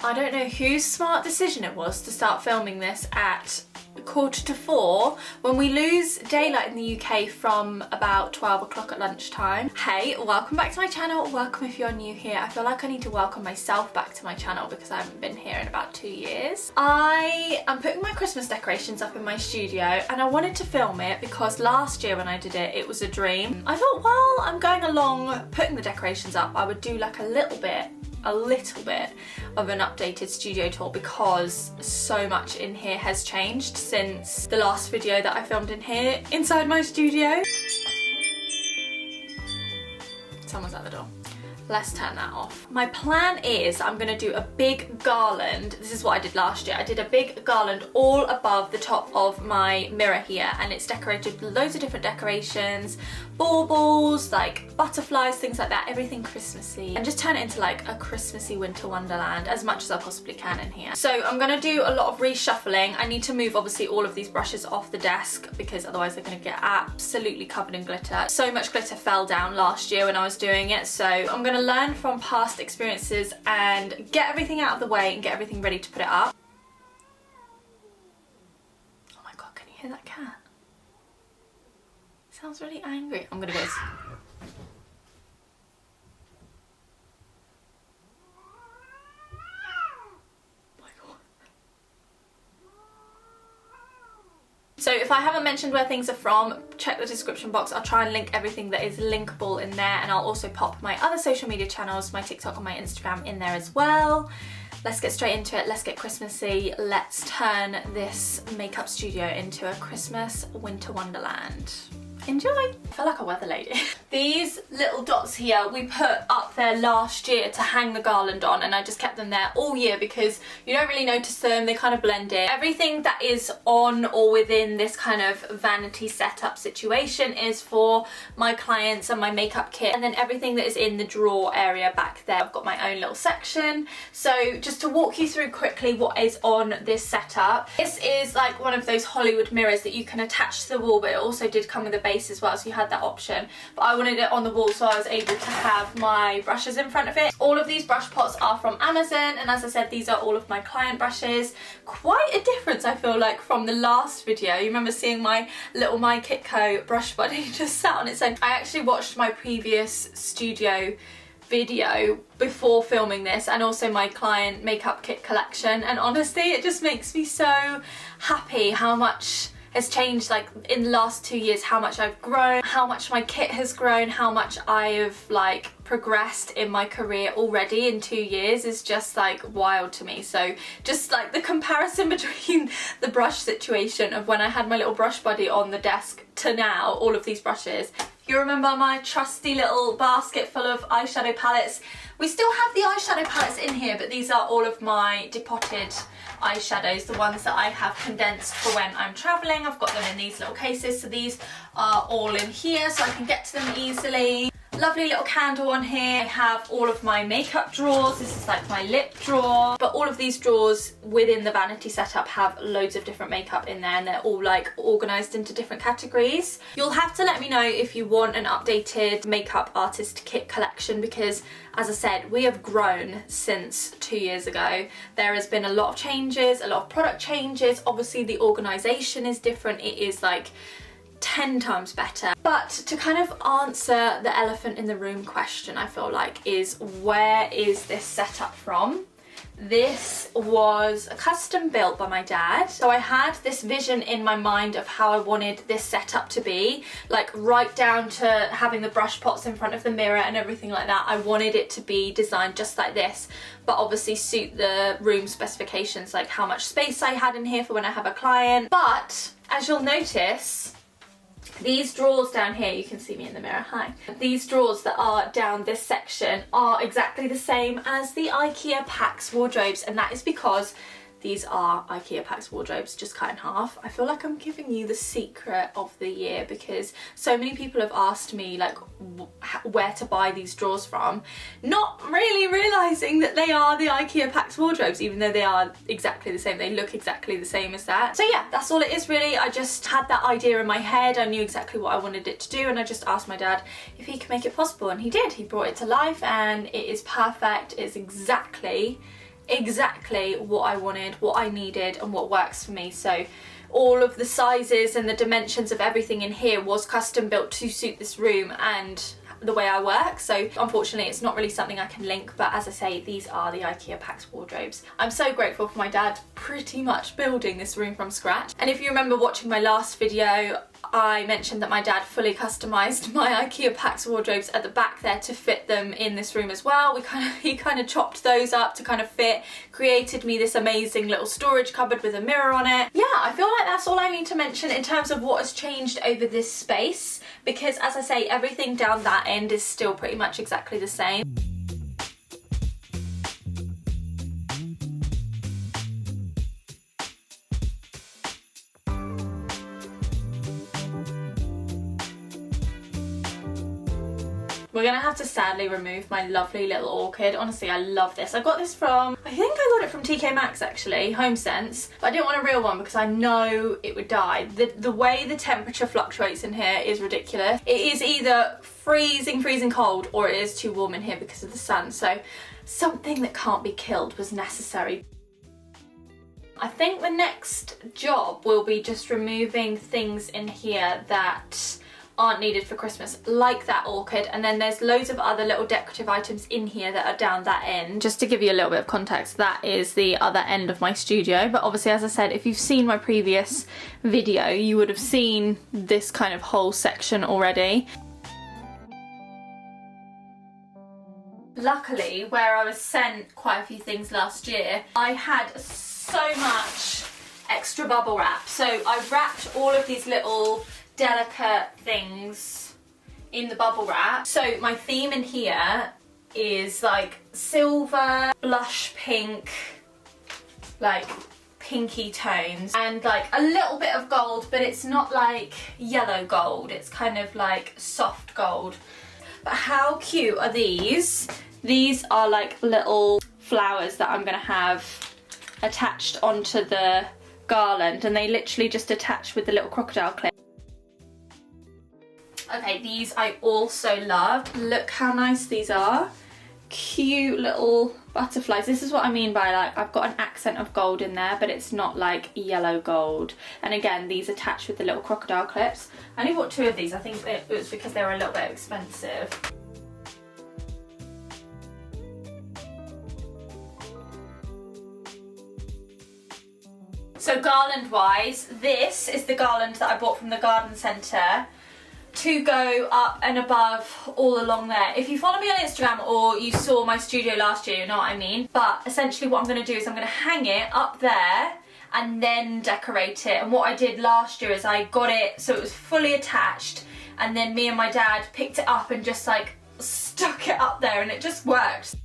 I don't know whose smart decision it was to start filming this at 3:45 when we lose daylight in the UK from about 12 o'clock at lunchtime. Hey, welcome back to my channel. Welcome if you're new here. I feel like I need to welcome myself back to my channel because I haven't been here in about 2 years. I am putting my Christmas decorations up in my studio and I wanted to film it because last year when I did it, it was a dream. I thought while I'm going along putting the decorations up, I would do like a little bit of an updated studio tour because so much in here has changed since the last video that I filmed in here inside my studio. Someone's at the door. Let's turn that off. My plan is I'm gonna do a big garland. This is what I did last year. I did a big garland all above the top of my mirror here and it's decorated with loads of different decorations, baubles, like butterflies, things like that, everything Christmassy, and just turn it into like a Christmassy winter wonderland as much as I possibly can in here. So I'm gonna do a lot of reshuffling. I need to move obviously all of these brushes off the desk because otherwise they're gonna get absolutely covered in glitter. So much glitter fell down last year when I was doing it, so I'm gonna learn from past experiences and get everything out of the way and get everything ready to put it up. Oh my god, can you hear that cat? It sounds really angry. I'm gonna go. So if I haven't mentioned where things are from, check the description box. I'll try and link everything that is linkable in there, and I'll also pop my other social media channels, my TikTok and my Instagram in there as well. Let's get straight into it. Let's get Christmassy. Let's turn this makeup studio into a Christmas winter wonderland. Enjoy! I feel like a weather lady. These little dots here we put up there last year to hang the garland on, and I just kept them there all year because you don't really notice them, they kind of blend in. Everything that is on or within this kind of vanity setup situation is for my clients and my makeup kit, and then everything that is in the drawer area back there, I've got my own little section. So just to walk you through quickly what is on this setup, this is like one of those Hollywood mirrors that you can attach to the wall, but it also did come with a base as well, so you had that option, but I wanted it on the wall so I was able to have my brushes in front of it. All of these brush pots are from Amazon, and as I said, these are all of my client brushes. Quite a difference I feel like from the last video. You remember seeing my little My Kitco brush buddy just sat on its own. I actually watched my previous studio video before filming this and also my client makeup kit collection, and honestly it just makes me so happy how much has changed, like in the last 2 years, how much I've grown, how much my kit has grown, how much I have like progressed in my career already in 2 years is just like wild to me. So just like the comparison between the brush situation of when I had my little brush buddy on the desk to now, all of these brushes. You remember my trusty little basket full of eyeshadow palettes? We still have the eyeshadow palettes in here, but these are all of my depotted eyeshadows, the ones that I have condensed for when I'm traveling. I've got them in these little cases, so these are all in here so I can get to them easily. Lovely little candle on here. I have all of my makeup drawers. This is like my lip drawer, but all of these drawers within the vanity setup have loads of different makeup in there, and they're all like organized into different categories. You'll have to let me know if you want an updated makeup artist kit collection because, as I said, we have grown since 2 years ago. There has been a lot of changes, a lot of product changes. Obviously the organization is different. It is like 10 times better. But to kind of answer the elephant in the room question, I feel like, is where is this setup from? This was custom built by my dad. So I had this vision in my mind of how I wanted this setup to be, like right down to having the brush pots in front of the mirror and everything like that. I wanted it to be designed just like this, but obviously suit the room specifications, like how much space I had in here for when I have a client. But as you'll notice, these drawers down here, you can see me in the mirror, hi. These drawers that are down this section are exactly the same as the IKEA PAX wardrobes, and that is because these are IKEA PAX wardrobes, just cut in half. I feel like I'm giving you the secret of the year because so many people have asked me like where to buy these drawers from, not really realising that they are the IKEA PAX wardrobes, even though they are exactly the same. They look exactly the same as that. So yeah, that's all it is really. I just had that idea in my head. I knew exactly what I wanted it to do, and I just asked my dad if he could make it possible, and he did. He brought it to life and it is perfect. It's exactly exactly what I wanted, what I needed and what works for me. So all of the sizes and the dimensions of everything in here was custom built to suit this room and the way I work. So unfortunately it's not really something I can link, but as I say, these are the IKEA PAX wardrobes. I'm so grateful for my dad pretty much building this room from scratch. And if you remember watching my last video, I mentioned that my dad fully customised my IKEA PAX wardrobes at the back there to fit them in this room as well. He kind of chopped those up to kind of fit, created me this amazing little storage cupboard with a mirror on it. Yeah, I feel like that's all I need to mention in terms of what has changed over this space, because as I say, everything down that end is still pretty much exactly the same. We're gonna have to sadly remove my lovely little orchid. Honestly, I love this. I got this from, I think I got it from TK Maxx actually, Home Sense. But I didn't want a real one because I know it would die. The way the temperature fluctuates in here is ridiculous. It is either freezing cold, or it is too warm in here because of the sun. So something that can't be killed was necessary. I think the next job will be just removing things in here that aren't needed for Christmas, like that orchid, and then there's loads of other little decorative items in here that are down that end. Just to give you a little bit of context, that is the other end of my studio, but obviously, as I said, if you've seen my previous video, you would have seen this kind of whole section already. Luckily, where I was sent quite a few things last year, I had so much extra bubble wrap, so I wrapped all of these little delicate things in the bubble wrap. So my theme in here is like silver, blush pink, like pinky tones, and like a little bit of gold, but it's not like yellow gold, it's kind of like soft gold. But how cute are these? These are like little flowers that I'm gonna have attached onto the garland, and they literally just attach with the little crocodile clip. Okay, these I also love. Look how nice these are. Cute little butterflies. This is what I mean by like, I've got an accent of gold in there, but it's not like yellow gold. And again, these attach with the little crocodile clips. I only bought 2 of these. I think it was because they were a little bit expensive. So garland wise, this is the garland that I bought from the garden centre to go up and above all along there. If you follow me on Instagram or you saw my studio last year, you know what I mean. But essentially what I'm going to do is I'm going to hang it up there and then decorate it. And what I did last year is I got it so it was fully attached, and then me and my dad picked it up and just like stuck it up there, and it just worked.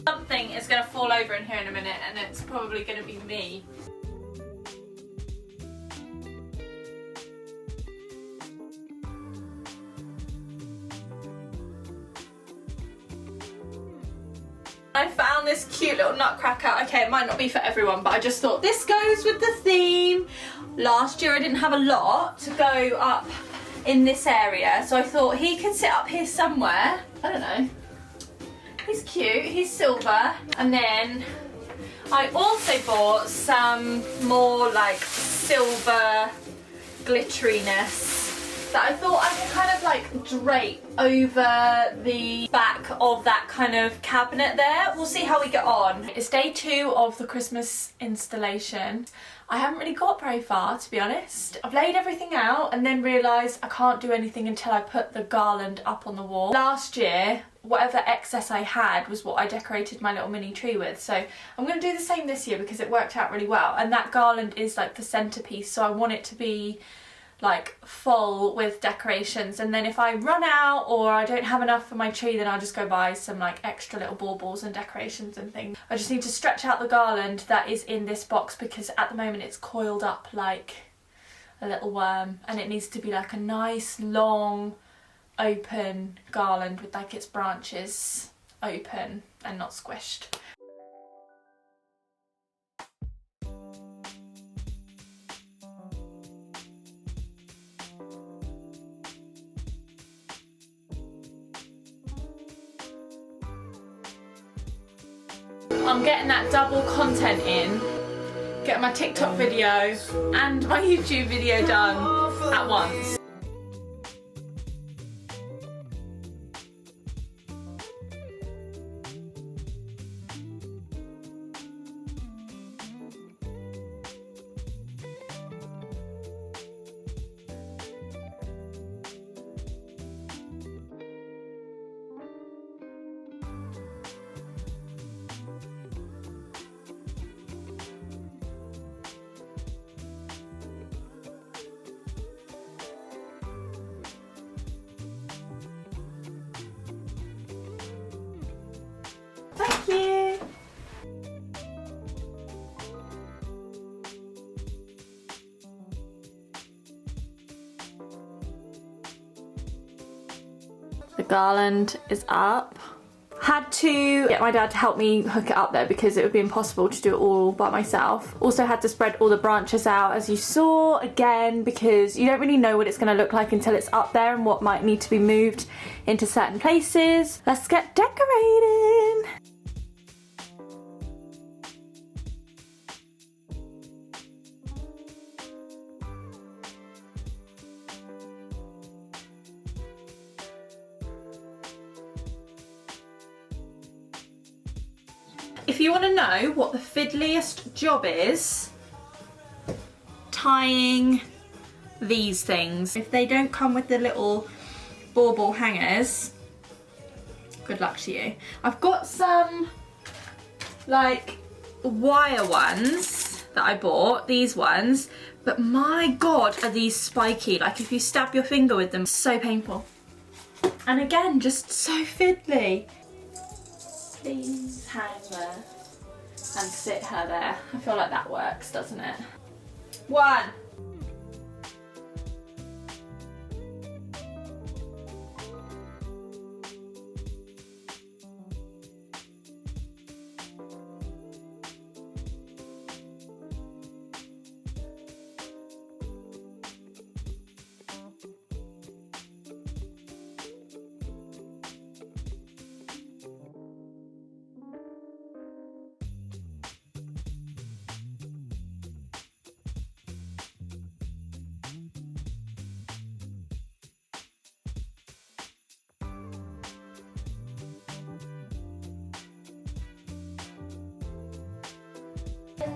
Something is going to fall over in here in a minute, and it's probably going to be me. I found this cute little nutcracker. Okay, it might not be for everyone, but I just thought this goes with the theme. Last year I didn't have a lot to go up in this area, so I thought he could sit up here somewhere. I don't know. He's cute, he's silver. And then I also bought some more like silver glitteriness that I thought I could kind of like drape over the back of that kind of cabinet there. We'll see how we get on. It's day 2 of the Christmas installation. I haven't really got very far, to be honest. I've laid everything out and then realised I can't do anything until I put the garland up on the wall. Last year, whatever excess I had was what I decorated my little mini tree with. So I'm going to do the same this year because it worked out really well. And that garland is like the centrepiece, so I want it to be like full with decorations. And then if I run out or I don't have enough for my tree, then I'll just go buy some like extra little baubles and decorations and things. I just need to stretch out the garland that is in this box because at the moment it's coiled up like, a little worm, and it needs to be like a nice long open garland with like its branches open and not squished. I'm getting that double content in, get my TikTok video and my YouTube video done at once. Thank you. The garland is up. Had to get my dad to help me hook it up there because it would be impossible to do it all by myself. Also had to spread all the branches out as you saw, again, because you don't really know what it's going to look like until it's up there and what might need to be moved into certain places. Let's get decorating. If you want to know what the fiddliest job is, tying these things. If they don't come with the little bauble hangers, good luck to you. I've got some like wire ones that I bought, these ones, but my god are these spiky. Like if you stab your finger with them, so painful. And again, just so fiddly. Please hang there and sit her there. I feel like that works, doesn't it? One.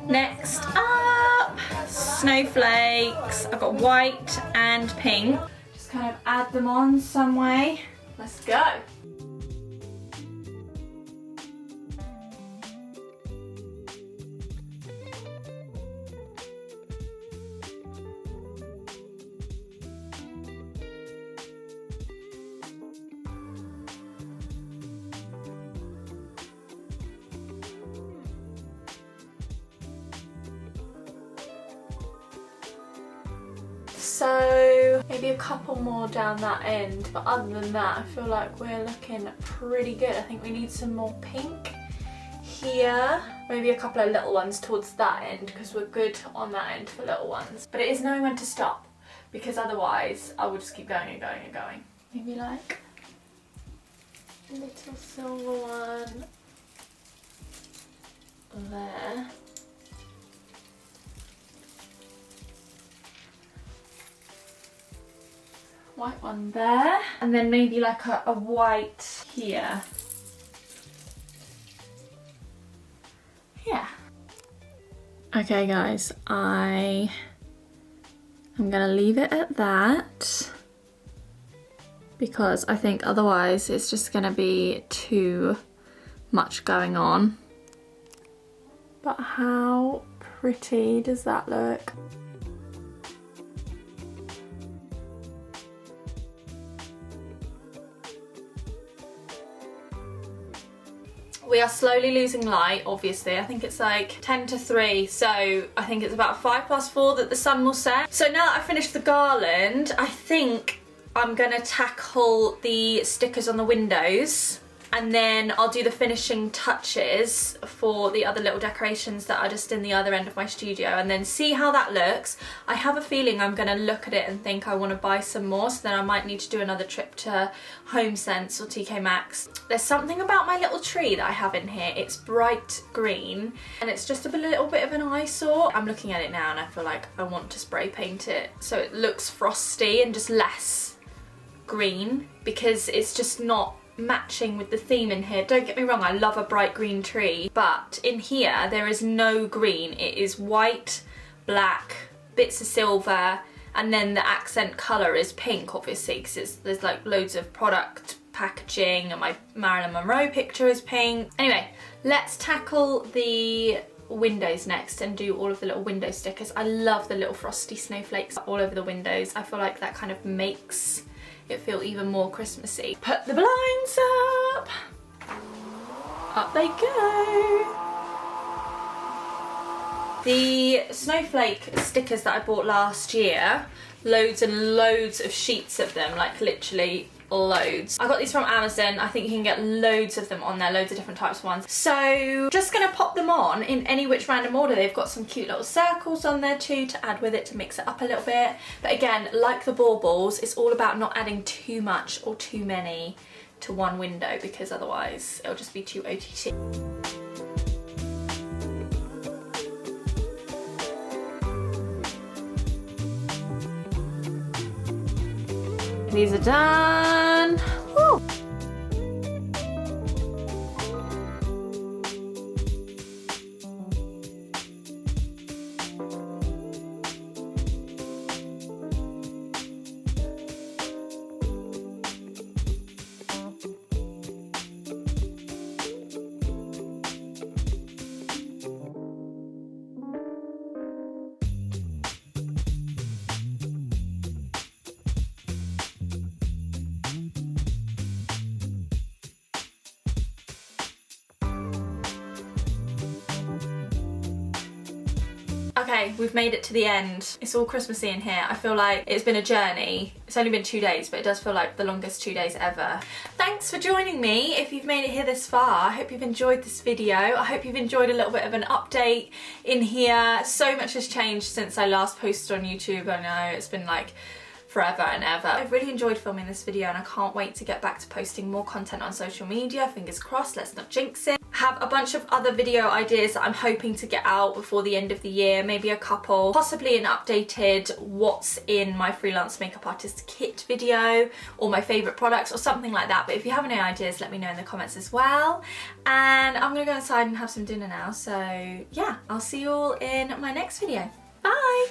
Next up, snowflakes. I've got white and pink. Just kind of add them on some way. Let's go. So maybe a couple more down that end, but other than that I feel like we're looking pretty good. I think we need some more pink here, maybe a couple of little ones towards that end because we're good on that end for little ones. But it is knowing when to stop because otherwise I will just keep going and going and going. Maybe like a little silver one there. White one there, and then maybe like a white here. Yeah. Okay guys, I am gonna leave it at that because I think otherwise it's just gonna be too much going on. But how pretty does that look? We are slowly losing light, obviously. I think it's like 10 to 3, so I think it's about 4 that the sun will set. So now that I've finished the garland, I think I'm gonna tackle the stickers on the windows, and then I'll do the finishing touches for the other little decorations that are just in the other end of my studio, and then see how that looks. I have a feeling I'm gonna look at it and think I want to buy some more, so then I might need to do another trip to HomeSense or TK Maxx. There's something about my little tree that I have in here. It's bright green and it's just a little bit of an eyesore. I'm looking at it now and I feel like I want to spray paint it so it looks frosty and just less green, because it's just not matching with the theme in here. Don't get me wrong, I love a bright green tree, but in here there is no green. It is white, black, bits of silver, and then the accent colour is pink, obviously, because there's like loads of product packaging, and my Marilyn Monroe picture is pink. Anyway, let's tackle the windows next and do all of the little window stickers. I love the little frosty snowflakes all over the windows. I feel like that kind of makes it feel even more Christmassy. Put the blinds up. Up they go. The snowflake stickers that I bought last year, loads and loads of sheets of them, like literally loads. I got these from Amazon. I think you can get loads of them on there, loads of different types of ones. So just gonna pop them on in any which random order. They've got some cute little circles on there too to add with it to mix it up a little bit. But again, like the baubles, it's all about not adding too much or too many to one window, because otherwise it'll just be too OTT. These are done. Woo. Okay, we've made it to the end. It's all Christmassy in here. I feel like it's been a journey. It's only been 2 days, but it does feel like the longest 2 days ever. Thanks for joining me if you've made it here this far. I hope you've enjoyed this video. I hope you've enjoyed a little bit of an update in here. So much has changed since I last posted on YouTube. I know it's been like forever and ever. I've really enjoyed filming this video and I can't wait to get back to posting more content on social media. Fingers crossed, let's not jinx it. Have a bunch of other video ideas that I'm hoping to get out before the end of the year, maybe a couple, possibly an updated what's in my freelance makeup artist kit video, or my favourite products or something like that. But if you have any ideas, let me know in the comments as well. And I'm gonna go inside and have some dinner now, so yeah, I'll see you all in my next video. Bye!